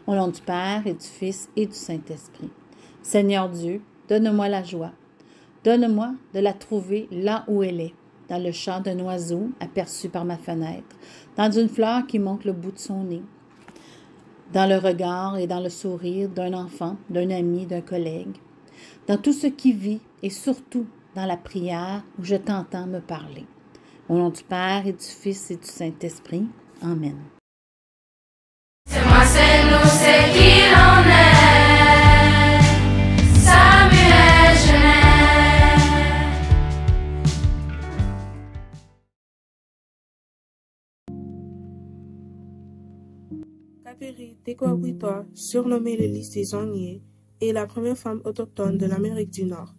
Au nom du Père et du Fils et du Saint-Esprit. Seigneur Dieu, donne-moi la joie. Donne-moi de la trouver là où elle est, dans le chant d'un oiseau aperçu par ma fenêtre, dans une fleur qui monte le bout de son nez, dans le regard et dans le sourire d'un enfant, d'un ami, d'un collègue, dans tout ce qui vit et surtout dans la prière où je t'entends me parler. Au nom du Père et du Fils et du Saint-Esprit. Amen. C'est moi, c'est nous, c'est qui l'on est. Samuel Genet. Catherine Tekakwitha, surnommée le lys des Agnés, est la première femme autochtone de l'Amérique du Nord.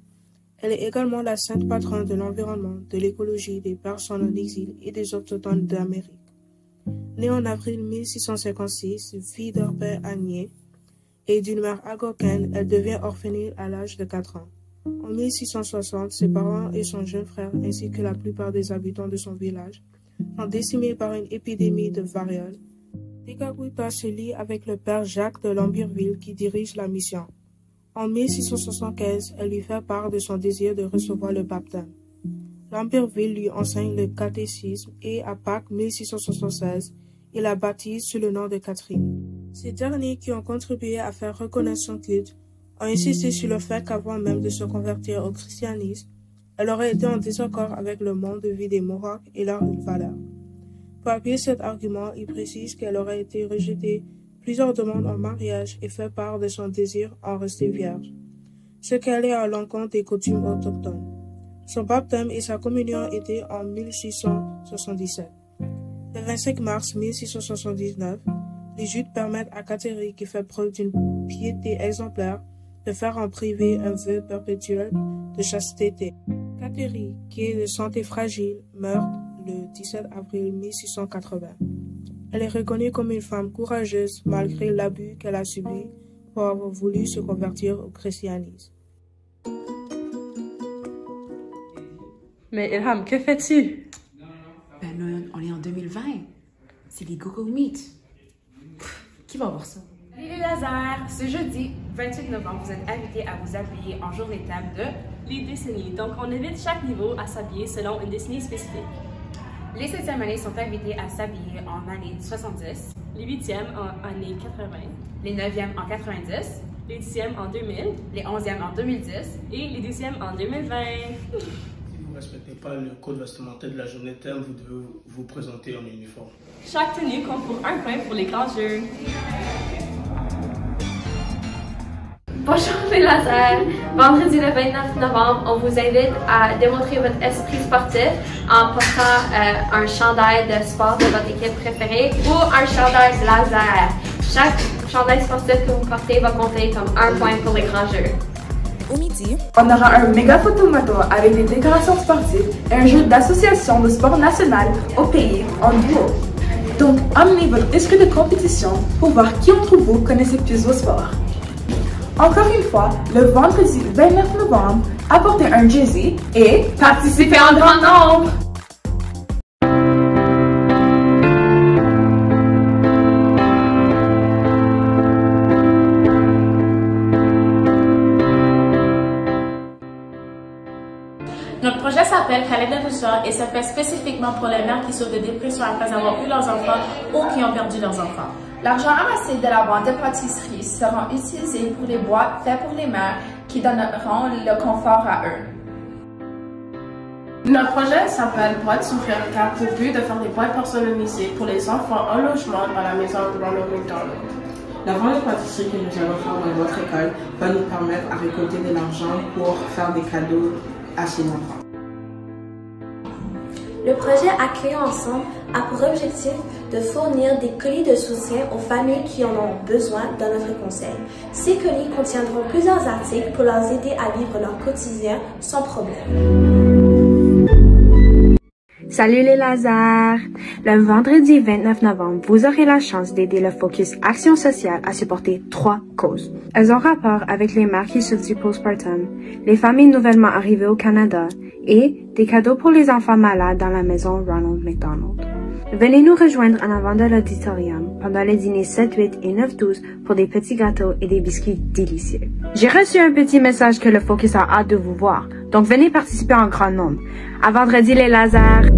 Elle est également la sainte patronne de l'environnement, de l'écologie, des personnes en exil et des autochtones d'Amérique. Née en avril 1656, fille d'un père Agné et d'une mère algonquine, elle devient orpheline à l'âge de 4 ans. En 1660, ses parents et son jeune frère, ainsi que la plupart des habitants de son village, sont décimés par une épidémie de variole. Tekakwitha se lie avec le père Jacques de Lamberville qui dirige la mission. En 1675, elle lui fait part de son désir de recevoir le baptême. Lamberville lui enseigne le catéchisme et, à Pâques 1676, il la baptise sous le nom de Catherine. Ces derniers qui ont contribué à faire reconnaître son culte ont insisté sur le fait qu'avant même de se convertir au christianisme, elle aurait été en désaccord avec le mode de vie des Mohawks et leurs valeurs. Pour appuyer cet argument, il précise qu'elle aurait été rejetée plusieurs demandes en mariage et fait part de son désir en rester vierge, ce qui allait à l'encontre des coutumes autochtones. Son baptême et sa communion étaient en 1677. Le 25 mars 1679, les Judes permettent à Catherine, qui fait preuve d'une piété exemplaire, de faire en privé un vœu perpétuel de chasteté. Catherine, qui est de santé fragile, meurt le 17 avril 1680. Elle est reconnue comme une femme courageuse malgré l'abus qu'elle a subi pour avoir voulu se convertir au christianisme. Mais Ilham, que fais-tu? Ben, on est en 2020. C'est les Google Meet. Qui va voir ça? Salut les lasers! Ce jeudi 28 novembre, vous êtes invités à vous habiller en journée thème de Les décennies. Donc, on invite chaque niveau à s'habiller selon une décennie spécifique. Les 7e années sont invités à s'habiller en année 70, Les 8e en année 80, les 9e en 90, les 10e en 2000 les 11e en 2010 et les 10e en 2020. Si vous ne respectez pas le code vestimentaire de la journée thème, vous devez vous présenter en uniforme. Chaque tenue compte pour 1 point pour les grands jeux. Bonjour les lasers! Vendredi le 29 novembre, on vous invite à démontrer votre esprit sportif en portant un chandail de sport de votre équipe préférée ou un chandail laser. Chaque chandail sportif que vous portez va compter comme 1 point pour les grands jeux. Au midi, on aura un méga photomoto avec des décorations sportives et un jeu d'association de sport national au pays en duo. Donc, amenez votre esprit de compétition pour voir qui entre vous connaissez plus vos sports. Encore une fois, le vendredi 29 novembre, apportez un jersey et participez en grand nombre! Notre projet s'appelle Palette de douceur et se fait spécifiquement pour les mères qui souffrent de dépression après avoir eu leurs enfants ou qui ont perdu leurs enfants. L'argent amassé de la vente de pâtisserie sera utilisé pour les boîtes faites pour les mères qui donneront le confort à eux. Notre projet s'appelle Boîte Souffrir car pour but de faire des boîtes personnalisées pour les enfants en logement dans la maison de Ronald McDonald. La vente de pâtisserie que nous allons faire dans votre école va nous permettre à récolter de l'argent pour faire des cadeaux à ses enfants. Le projet Accueillons ensemble a pour objectif de fournir des colis de soutien aux familles qui en ont besoin dans notre conseil. Ces colis contiendront plusieurs articles pour leur aider à vivre leur quotidien sans problème. Salut les lasers! Le vendredi 29 novembre, vous aurez la chance d'aider le Focus Action Sociale à supporter 3 causes. Elles ont rapport avec les mères qui souffrent du postpartum, les familles nouvellement arrivées au Canada et des cadeaux pour les enfants malades dans la maison Ronald McDonald. Venez nous rejoindre en avant de l'auditorium pendant les dîners 7, 8 et 9-12 pour des petits gâteaux et des biscuits délicieux. J'ai reçu un petit message que le Focus a hâte de vous voir, donc venez participer en grand nombre. À vendredi les lasers!